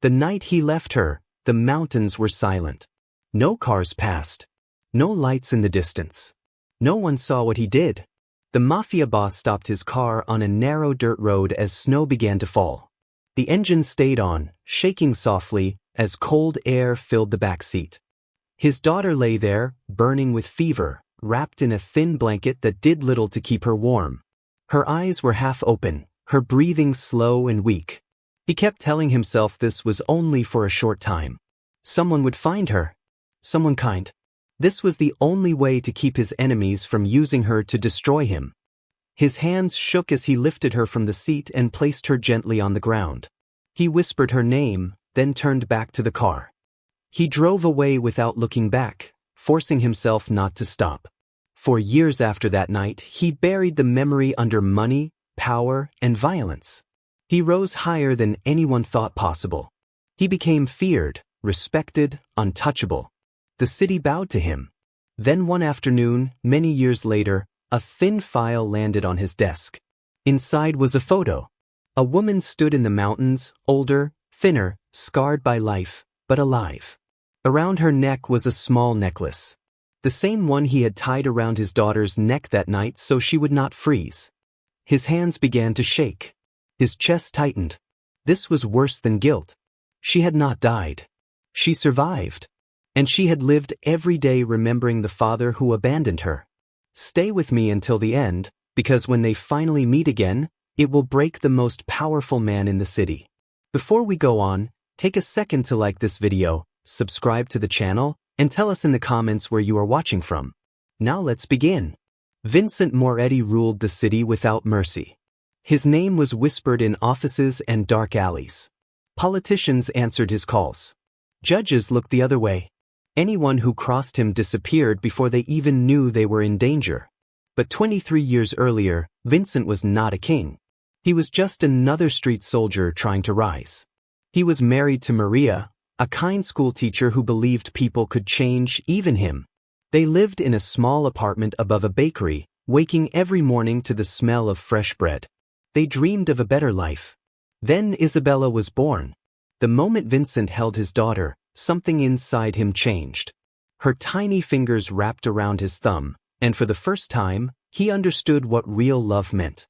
The night he left her, the mountains were silent. No cars passed. No lights in the distance. No one saw what he did. The Mafia boss stopped his car on a narrow dirt road as snow began to fall. The engine stayed on, shaking softly, as cold air filled the back seat. His daughter lay there, burning with fever, wrapped in a thin blanket that did little to keep her warm. Her eyes were half open, her breathing slow and weak. He kept telling himself this was only for a short time. Someone would find her. Someone kind. This was the only way to keep his enemies from using her to destroy him. His hands shook as he lifted her from the seat and placed her gently on the ground. He whispered her name, then turned back to the car. He drove away without looking back, forcing himself not to stop. For years after that night, he buried the memory under money, power, and violence. He rose higher than anyone thought possible. He became feared, respected, untouchable. The city bowed to him. Then one afternoon, many years later, a thin file landed on his desk. Inside was a photo. A woman stood in the mountains, older, thinner, scarred by life, but alive. Around her neck was a small necklace. The same one he had tied around his daughter's neck that night so she would not freeze. His hands began to shake. His chest tightened. This was worse than guilt. She had not died. She survived. And she had lived every day remembering the father who abandoned her. Stay with me until the end, because when they finally meet again, it will break the most powerful man in the city. Before we go on, take a second to like this video, subscribe to the channel, and tell us in the comments where you are watching from. Now let's begin. Vincent Moretti ruled the city without mercy. His name was whispered in offices and dark alleys. Politicians answered his calls. Judges looked the other way. Anyone who crossed him disappeared before they even knew they were in danger. But 23 years earlier, Vincent was not a king. He was just another street soldier trying to rise. He was married to Maria, a kind school teacher who believed people could change, even him. They lived in a small apartment above a bakery, waking every morning to the smell of fresh bread. They dreamed of a better life. Then Isabella was born. The moment Vincent held his daughter, something inside him changed. Her tiny fingers wrapped around his thumb, and for the first time, he understood what real love meant.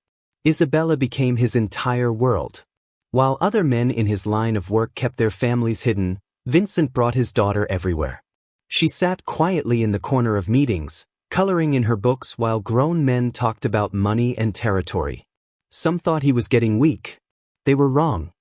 Isabella became his entire world. While other men in his line of work kept their families hidden, Vincent brought his daughter everywhere. She sat quietly in the corner of meetings, coloring in her books while grown men talked about money and territory. Some thought he was getting weak. They were wrong.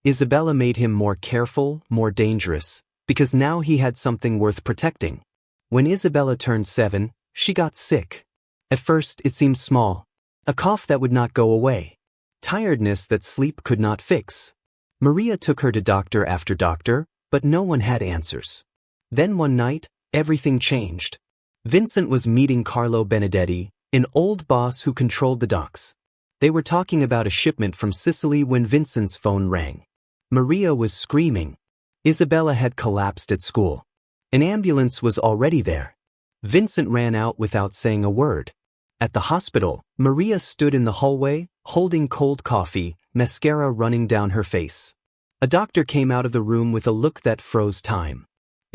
Isabella made him more careful, more dangerous, because now he had something worth protecting. When Isabella turned 7, she got sick. At first, it seemed small. A cough that would not go away. Tiredness that sleep could not fix. Maria took her to doctor after doctor, but no one had answers. Then one night, everything changed. Vincent was meeting Carlo Benedetti, an old boss who controlled the docks. They were talking about a shipment from Sicily when Vincent's phone rang. Maria was screaming. Isabella had collapsed at school. An ambulance was already there. Vincent ran out without saying a word. At the hospital, Maria stood in the hallway, holding cold coffee, mascara running down her face. A doctor came out of the room with a look that froze time.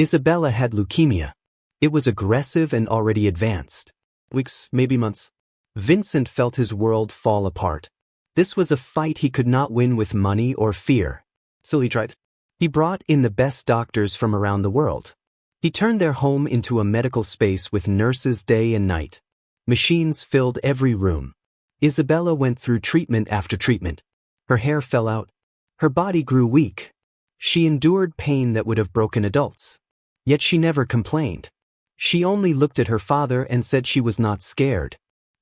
Isabella had leukemia. It was aggressive and already advanced. Weeks, maybe months. Vincent felt his world fall apart. This was a fight he could not win with money or fear. So he tried. He brought in the best doctors from around the world. He turned their home into a medical space with nurses day and night. Machines filled every room. Isabella went through treatment after treatment. Her hair fell out. Her body grew weak. She endured pain that would have broken adults. Yet she never complained. She only looked at her father and said she was not scared.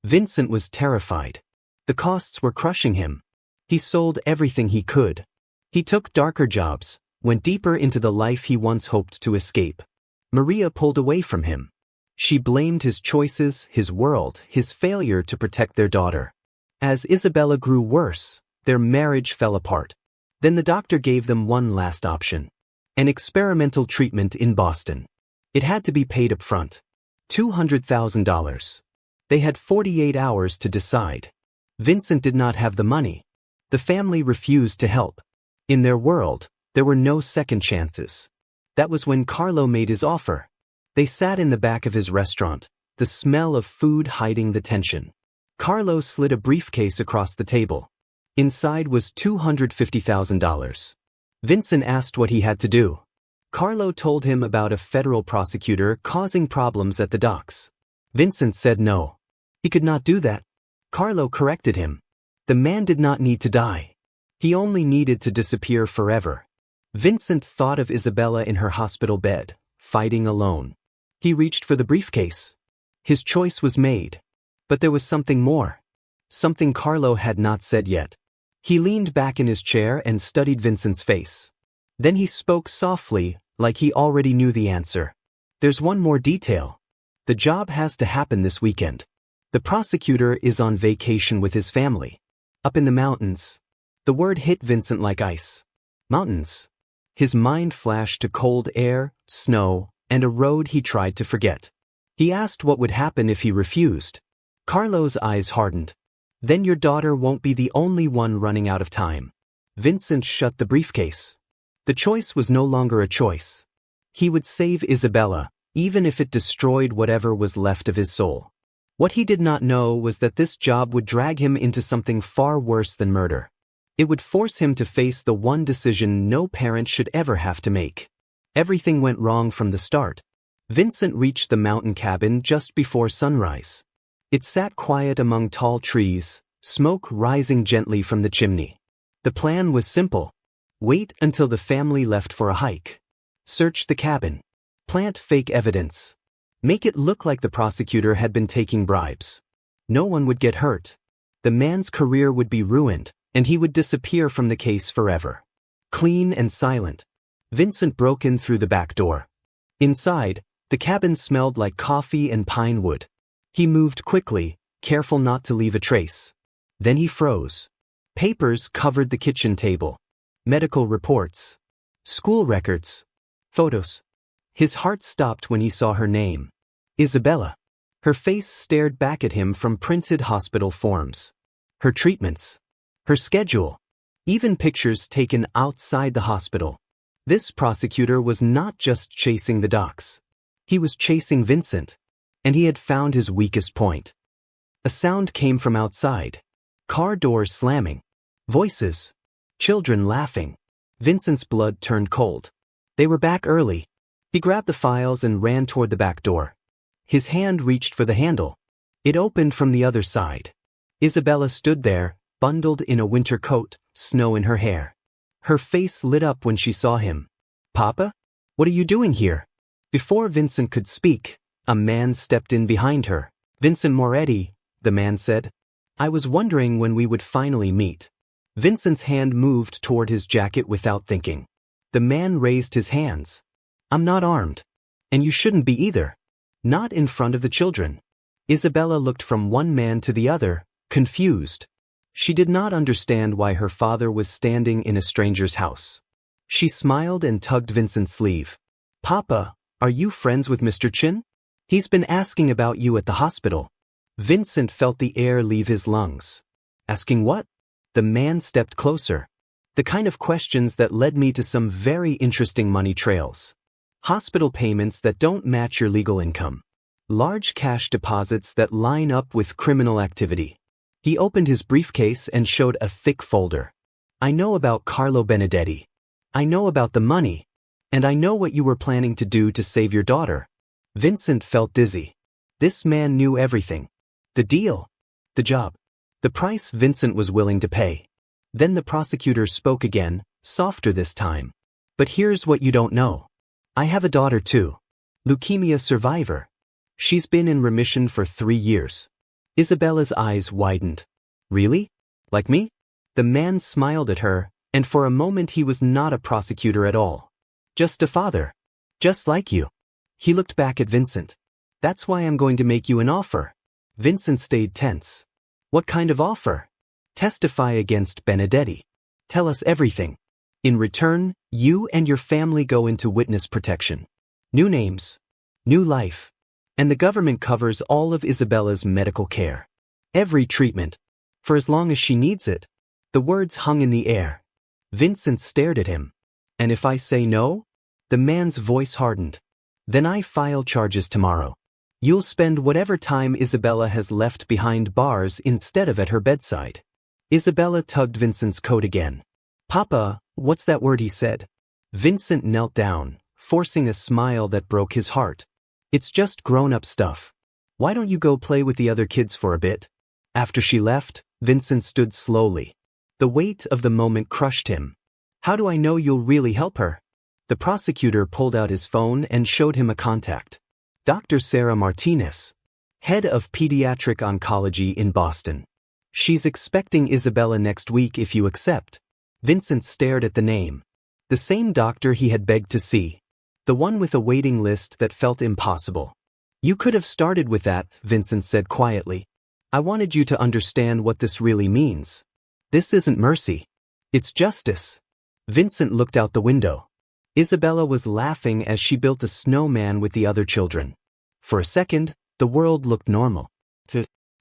Vincent was terrified. The costs were crushing him. He sold everything he could. He took darker jobs, went deeper into the life he once hoped to escape. Maria pulled away from him. She blamed his choices, his world, his failure to protect their daughter. As Isabella grew worse, their marriage fell apart. Then the doctor gave them one last option. An experimental treatment in Boston. It had to be paid up front. $200,000. They had 48 hours to decide. Vincent did not have the money. The family refused to help. In their world, There were no second chances. That was when Carlo made his offer. They sat in the back of his restaurant, the smell of food hiding the tension. Carlo slid a briefcase across the table. Inside was $250,000. Vincent asked what he had to do. Carlo told him about a federal prosecutor causing problems at the docks. Vincent said no. He could not do that. Carlo corrected him. The man did not need to die. He only needed to disappear forever. Vincent thought of Isabella in her hospital bed, fighting alone. He reached for the briefcase. His choice was made. But there was something more. Something Carlo had not said yet. He leaned back in his chair and studied Vincent's face. Then he spoke softly, like he already knew the answer. There's one more detail. The job has to happen this weekend. The prosecutor is on vacation with his family. Up in the mountains. The word hit Vincent like ice. Mountains. His mind flashed to cold air, snow, and a road he tried to forget. He asked what would happen if he refused. Carlo's eyes hardened. Then your daughter won't be the only one running out of time. Vincent shut the briefcase. The choice was no longer a choice. He would save Isabella, even if it destroyed whatever was left of his soul. What he did not know was that this job would drag him into something far worse than murder. It would force him to face the one decision no parent should ever have to make. Everything went wrong from the start. Vincent reached the mountain cabin just before sunrise. It sat quiet among tall trees, smoke rising gently from the chimney. The plan was simple. Wait until the family left for a hike. Search the cabin. Plant fake evidence. Make it look like the prosecutor had been taking bribes. No one would get hurt. The man's career would be ruined, and he would disappear from the case forever. Clean and silent. Vincent broke in through the back door. Inside, the cabin smelled like coffee and pine wood. He moved quickly, careful not to leave a trace. Then he froze. Papers covered the kitchen table. Medical reports. School records. Photos. His heart stopped when he saw her name. Isabella. Her face stared back at him from printed hospital forms. Her treatments. Her schedule. Even pictures taken outside the hospital. This prosecutor was not just chasing the docs. He was chasing Vincent. And he had found his weakest point. A sound came from outside. Car doors slamming. Voices. Children laughing. Vincent's blood turned cold. They were back early. He grabbed the files and ran toward the back door. His hand reached for the handle. It opened from the other side. Isabella stood there, bundled in a winter coat, snow in her hair. Her face lit up when she saw him. Papa? What are you doing here? Before Vincent could speak, a man stepped in behind her. Vincent Moretti, the man said. I was wondering when we would finally meet. Vincent's hand moved toward his jacket without thinking. The man raised his hands. I'm not armed. And you shouldn't be either. Not in front of the children. Isabella looked from one man to the other, confused. She did not understand why her father was standing in a stranger's house. She smiled and tugged Vincent's sleeve. Papa, are you friends with Mr. Chin? He's been asking about you at the hospital. Vincent felt the air leave his lungs. Asking what? The man stepped closer. The kind of questions that led me to some very interesting money trails. Hospital payments that don't match your legal income. Large cash deposits that line up with criminal activity. He opened his briefcase and showed a thick folder. I know about Carlo Benedetti. I know about the money. And I know what you were planning to do to save your daughter. Vincent felt dizzy. This man knew everything. The deal. The job. The price Vincent was willing to pay. Then the prosecutor spoke again, softer this time. But here's what you don't know. I have a daughter too. Leukemia survivor. She's been in remission for 3 years. Isabella's eyes widened. Really? Like me? The man smiled at her, and for a moment he was not a prosecutor at all. Just a father. Just like you. He looked back at Vincent. That's why I'm going to make you an offer. Vincent stayed tense. What kind of offer? Testify against Benedetti. Tell us everything. In return, you and your family go into witness protection. New names. New life. And the government covers all of Isabella's medical care. Every treatment. For as long as she needs it. The words hung in the air. Vincent stared at him. And if I say no? The man's voice hardened. Then I file charges tomorrow. You'll spend whatever time Isabella has left behind bars instead of at her bedside. Isabella tugged Vincent's coat again. Papa, what's that word he said? Vincent knelt down, forcing a smile that broke his heart. It's just grown-up stuff. Why don't you go play with the other kids for a bit? After she left, Vincent stood slowly. The weight of the moment crushed him. How do I know you'll really help her? The prosecutor pulled out his phone and showed him a contact. Dr. Sarah Martinez, head of pediatric oncology in Boston. She's expecting Isabella next week if you accept. Vincent stared at the name. The same doctor he had begged to see. The one with a waiting list that felt impossible. You could have started with that, Vincent said quietly. I wanted you to understand what this really means. This isn't mercy. It's justice. Vincent looked out the window. Isabella was laughing as she built a snowman with the other children. For a second, the world looked normal.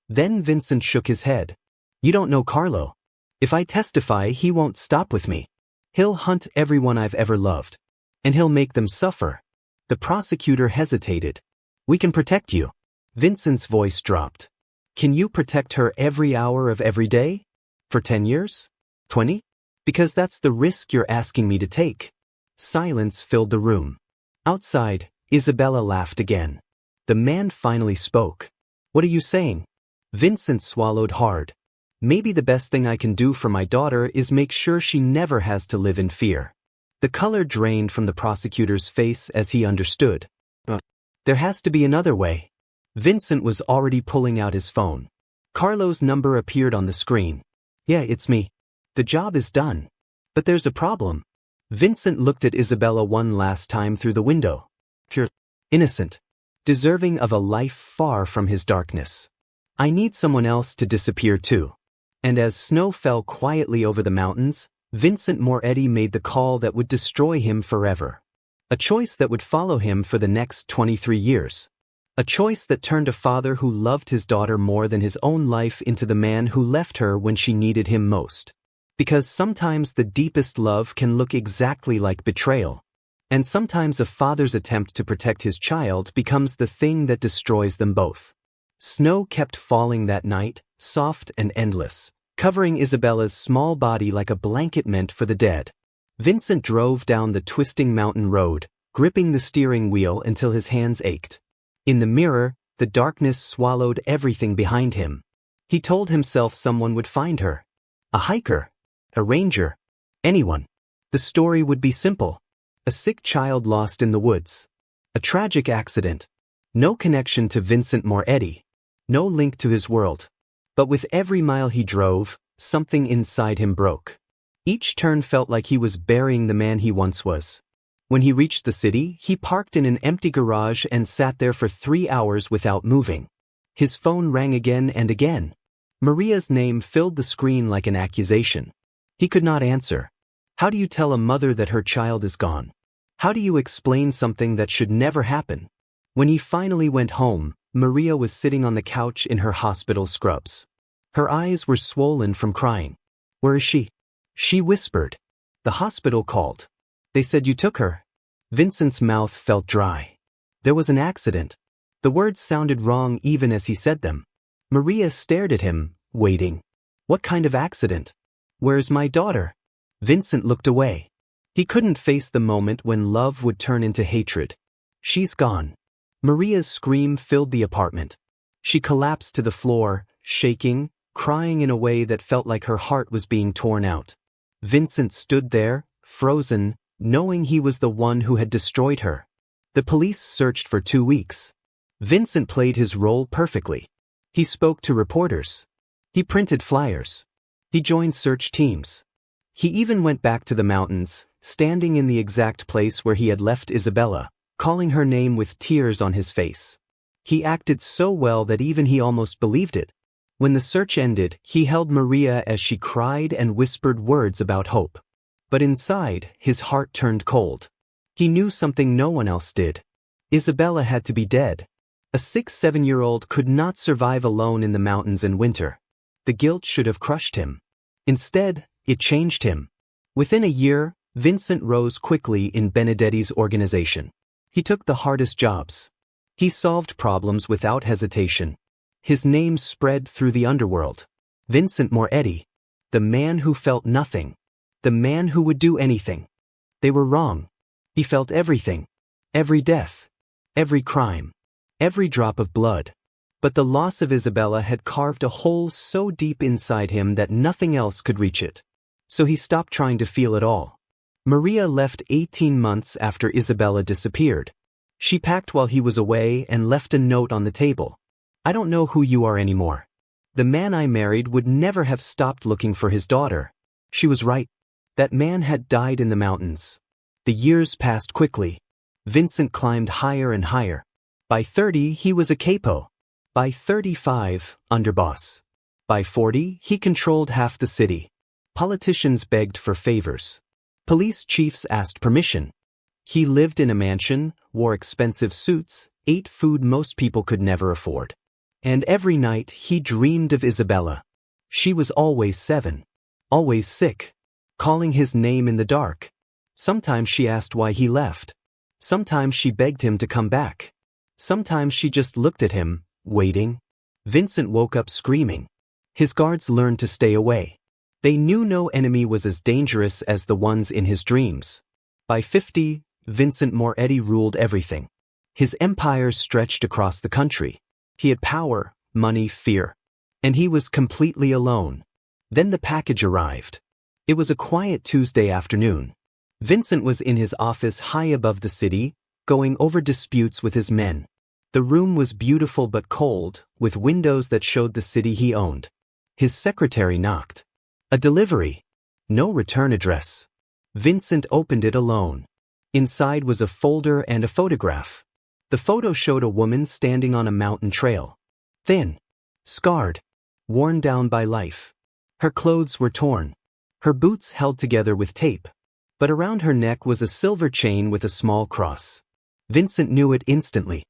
Then Vincent shook his head. You don't know Carlo. If I testify, he won't stop with me. He'll hunt everyone I've ever loved. And he'll make them suffer. The prosecutor hesitated. We can protect you. Vincent's voice dropped. Can you protect her every hour of every day? For 10 years? 20? Because that's the risk you're asking me to take. Silence filled the room. Outside, Isabella laughed again. The man finally spoke. What are you saying? Vincent swallowed hard. Maybe the best thing I can do for my daughter is make sure she never has to live in fear. The color drained from the prosecutor's face as he understood. There has to be another way. Vincent was already pulling out his phone. Carlo's number appeared on the screen. Yeah, it's me. The job is done. But there's a problem. Vincent looked at Isabella one last time through the window. Pure, innocent, deserving of a life far from his darkness. I need someone else to disappear too. And as snow fell quietly over the mountains, Vincent Moretti made the call that would destroy him forever. A choice that would follow him for the next 23 years. A choice that turned a father who loved his daughter more than his own life into the man who left her when she needed him most. Because sometimes the deepest love can look exactly like betrayal. And sometimes a father's attempt to protect his child becomes the thing that destroys them both. Snow kept falling that night, soft and endless, covering Isabella's small body like a blanket meant for the dead. Vincent drove down the twisting mountain road, gripping the steering wheel until his hands ached. In the mirror, the darkness swallowed everything behind him. He told himself someone would find her. A hiker. A ranger. Anyone. The story would be simple. A sick child lost in the woods. A tragic accident. No connection to Vincent Moretti. No link to his world. But with every mile he drove, something inside him broke. Each turn felt like he was burying the man he once was. When he reached the city, he parked in an empty garage and sat there for 3 hours without moving. His phone rang again and again. Maria's name filled the screen like an accusation. He could not answer. How do you tell a mother that her child is gone? How do you explain something that should never happen? When he finally went home, Maria was sitting on the couch in her hospital scrubs. Her eyes were swollen from crying. Where is she? She whispered. The hospital called. They said you took her. Vincent's mouth felt dry. There was an accident. The words sounded wrong even as he said them. Maria stared at him, waiting. What kind of accident? Where's my daughter? Vincent looked away. He couldn't face the moment when love would turn into hatred. She's gone. Maria's scream filled the apartment. She collapsed to the floor, shaking, crying in a way that felt like her heart was being torn out. Vincent stood there, frozen, knowing he was the one who had destroyed her. The police searched for 2 weeks. Vincent played his role perfectly. He spoke to reporters. He printed flyers. He joined search teams. He even went back to the mountains, standing in the exact place where he had left Isabella, calling her name with tears on his face. He acted so well that even he almost believed it. When the search ended, he held Maria as she cried and whispered words about hope. But inside, his heart turned cold. He knew something no one else did. Isabella had to be dead. A 6-7-year-old could not survive alone in the mountains in winter. The guilt should have crushed him. Instead, it changed him. Within a year, Vincent rose quickly in Benedetti's organization. He took the hardest jobs. He solved problems without hesitation. His name spread through the underworld. Vincent Moretti, the man who felt nothing, the man who would do anything. They were wrong. He felt everything, every death, every crime, every drop of blood. But the loss of Isabella had carved a hole so deep inside him that nothing else could reach it. So he stopped trying to feel it all. Maria left 18 months after Isabella disappeared. She packed while he was away and left a note on the table. I don't know who you are anymore. The man I married would never have stopped looking for his daughter. She was right. That man had died in the mountains. The years passed quickly. Vincent climbed higher and higher. By 30, he was a capo. By 35, underboss. By 40, he controlled half the city. Politicians begged for favors. Police chiefs asked permission. He lived in a mansion, wore expensive suits, ate food most people could never afford. And every night he dreamed of Isabella. She was always 7. Always sick. Calling his name in the dark. Sometimes she asked why he left. Sometimes she begged him to come back. Sometimes she just looked at him, waiting. Vincent woke up screaming. His guards learned to stay away. They knew no enemy was as dangerous as the ones in his dreams. By 50, Vincent Moretti ruled everything. His empire stretched across the country. He had power, money, fear. And he was completely alone. Then the package arrived. It was a quiet Tuesday afternoon. Vincent was in his office high above the city, going over disputes with his men. The room was beautiful but cold, with windows that showed the city he owned. His secretary knocked. A delivery. No return address. Vincent opened it alone. Inside was a folder and a photograph. The photo showed a woman standing on a mountain trail. Thin. Scarred. Worn down by life. Her clothes were torn. Her boots held together with tape. But around her neck was a silver chain with a small cross. Vincent knew it instantly.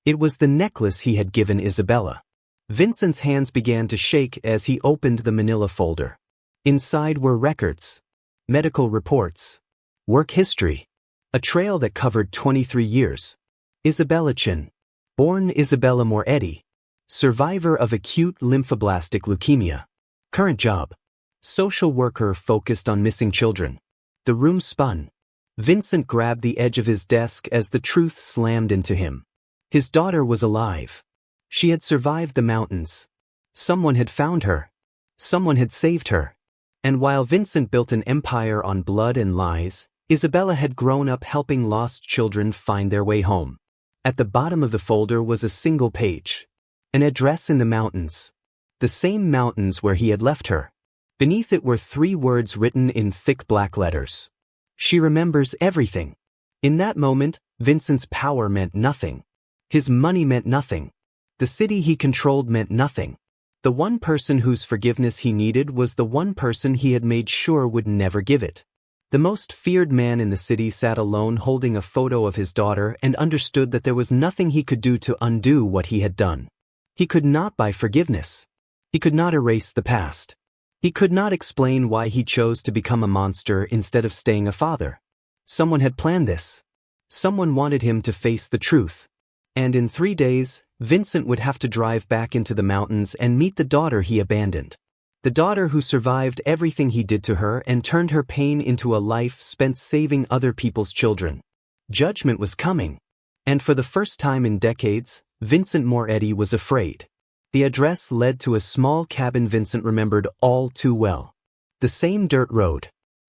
It was the necklace he had given Isabella. Vincent's hands began to shake as he opened the manila folder. Inside were records, medical reports, work history, a trail that covered 23 years. Isabella Chin, born Isabella Moretti, survivor of acute lymphoblastic leukemia. Current job, social worker focused on missing children. The room spun. Vincent grabbed the edge of his desk as the truth slammed into him. His daughter was alive. She had survived the mountains. Someone had found her. Someone had saved her. And while Vincent built an empire on blood and lies, Isabella had grown up helping lost children find their way home. At the bottom of the folder was a single page. An address in the mountains. The same mountains where he had left her. Beneath it were 3 words written in thick black letters. She remembers everything. In that moment, Vincent's power meant nothing. His money meant nothing. The city he controlled meant nothing. The one person whose forgiveness he needed was the one person he had made sure would never give it. The most feared man in the city sat alone holding a photo of his daughter and understood that there was nothing he could do to undo what he had done. He could not buy forgiveness. He could not erase the past. He could not explain why he chose to become a monster instead of staying a father. Someone had planned this. Someone wanted him to face the truth. And in 3 days, Vincent would have to drive back into the mountains and meet the daughter he abandoned. The daughter who survived everything he did to her and turned her pain into a life spent saving other people's children. Judgment was coming. And for the first time in decades, Vincent Moretti was afraid. The address led to a small cabin Vincent remembered all too well. The same dirt road.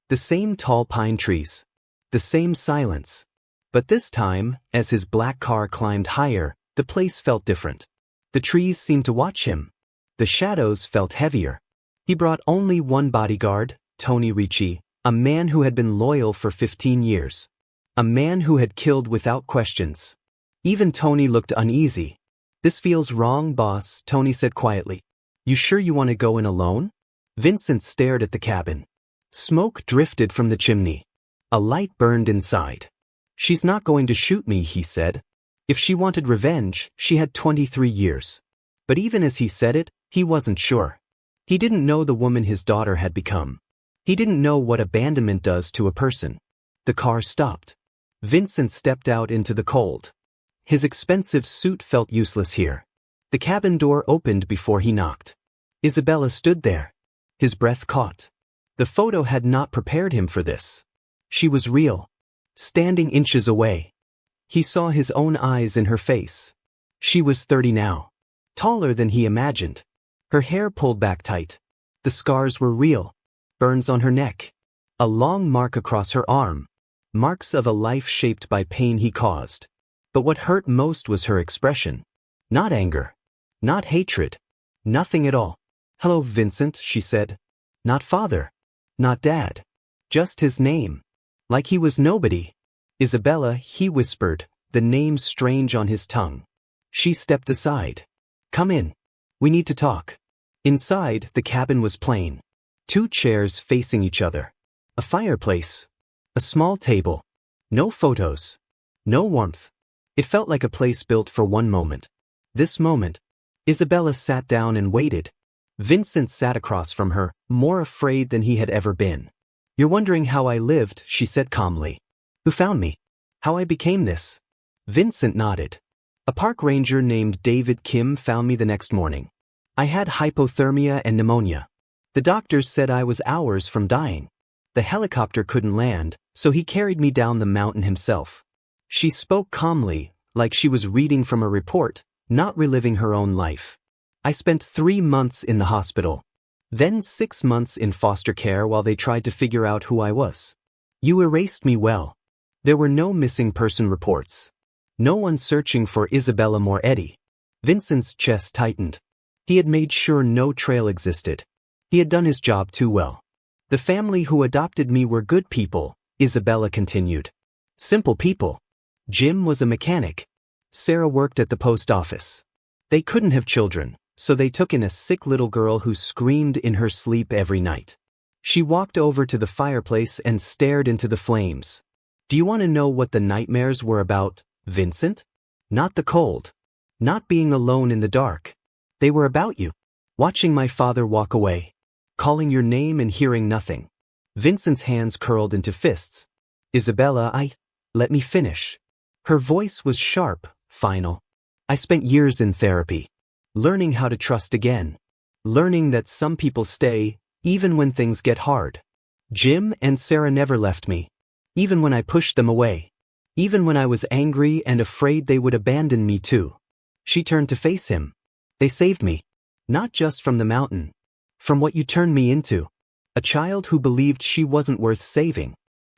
The same tall pine trees. The same silence. But this time, as his black car climbed higher, the place felt different. The trees seemed to watch him. The shadows felt heavier. He brought only one bodyguard, Tony Ricci, a man who had been loyal for 15 years. A man who had killed without questions. Even Tony looked uneasy. "This feels wrong, boss," Tony said quietly. "You sure you want to go in alone?" Vincent stared at the cabin. Smoke drifted from the chimney. A light burned inside. "She's not going to shoot me," he said. If she wanted revenge, she had 23 years. But even as he said it, he wasn't sure. He didn't know the woman his daughter had become. He didn't know what abandonment does to a person. The car stopped. Vincent stepped out into the cold. His expensive suit felt useless here. The cabin door opened before he knocked. Isabella stood there. His breath caught. The photo had not prepared him for this. She was real. Standing inches away. He saw his own eyes in her face. She was 30 now. Taller than he imagined. Her hair pulled back tight. The scars were real. Burns on her neck. A long mark across her arm. Marks of a life shaped by pain he caused. But what hurt most was her expression. Not anger. Not hatred. Nothing at all. "Hello, Vincent," she said. Not father. Not dad. Just his name. Like he was nobody. "Isabella," he whispered, the name strange on his tongue. She stepped aside. "Come in. We need to talk." Inside, the cabin was plain. 2 chairs facing each other. A fireplace. A small table. No photos. No warmth. It felt like a place built for one moment. This moment. Isabella sat down and waited. Vincent sat across from her, more afraid than he had ever been. "You're wondering how I lived," she said calmly. "Who found me? How I became this?" Vincent nodded. "A park ranger named David Kim found me the next morning. I had hypothermia and pneumonia. The doctors said I was hours from dying. The helicopter couldn't land, so he carried me down the mountain himself." She spoke calmly, like she was reading from a report, not reliving her own life. "I spent 3 months in the hospital. Then 6 months in foster care while they tried to figure out who I was. You erased me well. There were no missing person reports. No one searching for Isabella Moretti." Vincent's chest tightened. He had made sure no trail existed. He had done his job too well. "The family who adopted me were good people," Isabella continued. "Simple people. Jim was a mechanic. Sarah worked at the post office. They couldn't have children, so they took in a sick little girl who screamed in her sleep every night." She walked over to the fireplace and stared into the flames. "Do you want to know what the nightmares were about, Vincent? Not the cold. Not being alone in the dark. They were about you. Watching my father walk away. Calling your name and hearing nothing." Vincent's hands curled into fists. "Isabella, let me finish." Her voice was sharp, final. "I spent years in therapy. Learning how to trust again. Learning that some people stay, even when things get hard. Jim and Sarah never left me. Even when I pushed them away. Even when I was angry and afraid they would abandon me too." She turned to face him. "They saved me. Not just from the mountain. From what you turned me into. A child who believed she wasn't worth saving."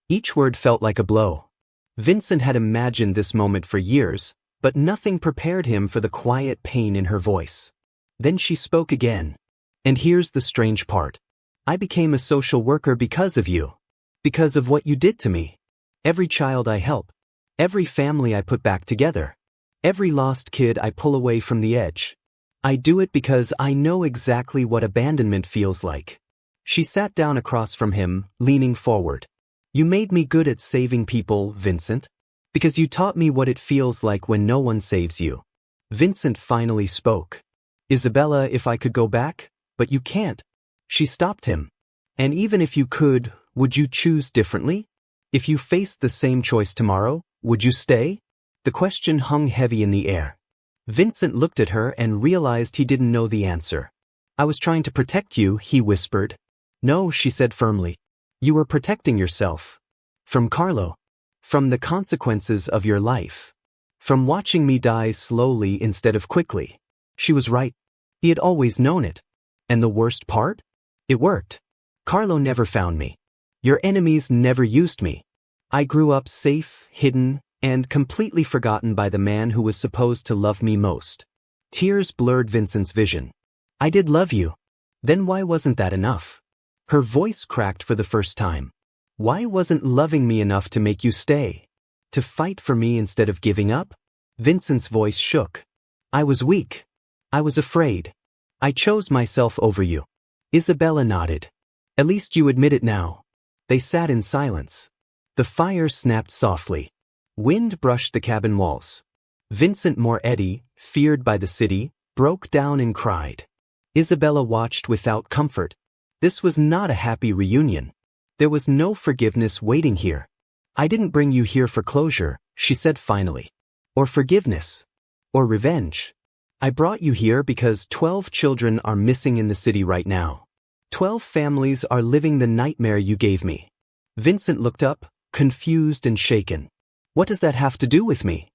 Each word felt like a blow. Vincent had imagined this moment for years, but nothing prepared him for the quiet pain in her voice. Then she spoke again. "And here's the strange part. I became a social worker because of you. Because of what you did to me. Every child I help. Every family I put back together. Every lost kid I pull away from the edge. I do it because I know exactly what abandonment feels like." She sat down across from him, leaning forward. "You made me good at saving people, Vincent. Because you taught me what it feels like when no one saves you." Vincent finally spoke. "Isabella, if I could go back, but you can't." She stopped him. "And even if you could, would you choose differently? If you faced the same choice tomorrow, would you stay?" The question hung heavy in the air. Vincent looked at her and realized he didn't know the answer. "I was trying to protect you," he whispered. "No," she said firmly. "You were protecting yourself. From Carlo. From the consequences of your life. From watching me die slowly instead of quickly." She was right. He had always known it. And the worst part? It worked. Carlo never found me. Your enemies never used me. I grew up safe, hidden, and completely forgotten by the man who was supposed to love me most. Tears blurred Vincent's vision. "I did love you. Then why wasn't that enough?" Her voice cracked for the first time. "Why wasn't loving me enough to make you stay? To fight for me instead of giving up?" Vincent's voice shook. "I was weak. I was afraid. I chose myself over you." Isabella nodded. "At least you admit it now." They sat in silence. The fire snapped softly. Wind brushed the cabin walls. Vincent Moretti, feared by the city, broke down and cried. Isabella watched without comfort. This was not a happy reunion. There was no forgiveness waiting here. I didn't bring you here for closure, she said finally. Or forgiveness. Or revenge. I brought you here because 12 children are missing in the city right now. 12 families are living the nightmare you gave me. Vincent looked up, confused and shaken. What does that have to do with me?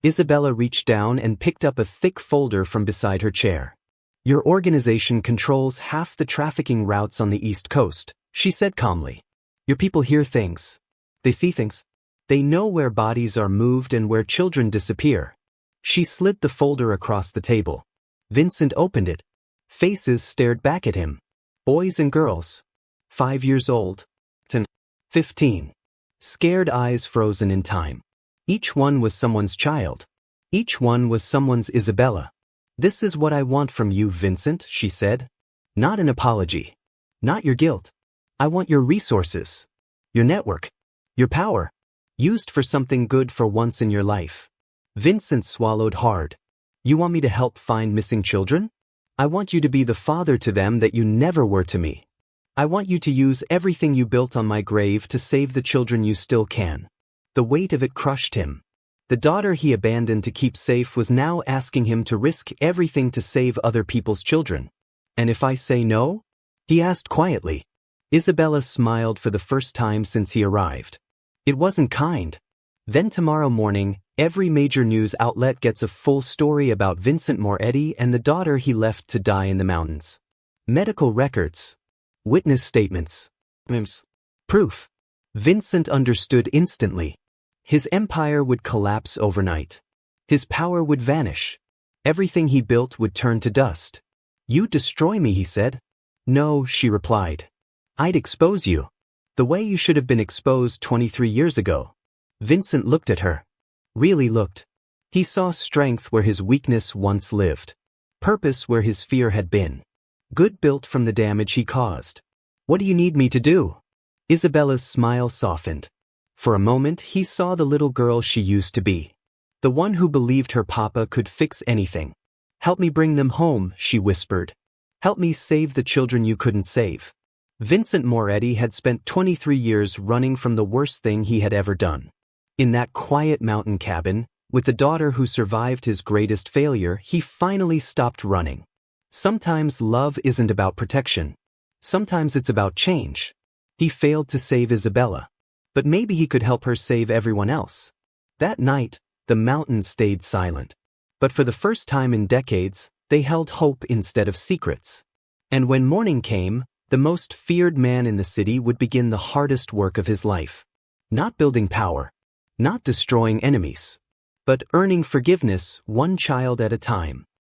Isabella reached down and picked up a thick folder from beside her chair. Your organization controls half the trafficking routes on the East Coast, she said calmly. Your people hear things. They see things. They know where bodies are moved and where children disappear. She slid the folder across the table. Vincent opened it. Faces stared back at him. Boys and girls. 5 years old. 10. 15. Scared eyes frozen in time. Each one was someone's child. Each one was someone's Isabella. This is what I want from you, Vincent, she said. Not an apology. Not your guilt. I want your resources. Your network. Your power. Used for something good for once in your life. Vincent swallowed hard. You want me to help find missing children? I want you to be the father to them that you never were to me. I want you to use everything you built on my grave to save the children you still can. The weight of it crushed him. The daughter he abandoned to keep safe was now asking him to risk everything to save other people's children. And if I say no? He asked quietly. Isabella smiled for the first time since he arrived. It wasn't kind. Then tomorrow morning, every major news outlet gets a full story about Vincent Moretti and the daughter he left to die in the mountains. Medical records. Witness statements. Proof. Vincent understood instantly. His empire would collapse overnight. His power would vanish. Everything he built would turn to dust. You destroy me, he said. No, she replied. I'd expose you. The way you should have been exposed 23 years ago. Vincent looked at her. Really looked. He saw strength where his weakness once lived. Purpose where his fear had been. Good built from the damage he caused. What do you need me to do? Isabella's smile softened. For a moment he saw the little girl she used to be. The one who believed her papa could fix anything. Help me bring them home, she whispered. Help me save the children you couldn't save. Vincent Moretti had spent 23 years running from the worst thing he had ever done. In that quiet mountain cabin, with the daughter who survived his greatest failure, he finally stopped running. Sometimes love isn't about protection. Sometimes it's about change. He failed to save Isabella. But maybe he could help her save everyone else. That night, the mountains stayed silent. But for the first time in decades, they held hope instead of secrets. And when morning came, the most feared man in the city would begin the hardest work of his life. Not building power. Not destroying enemies. But earning forgiveness one child at a time.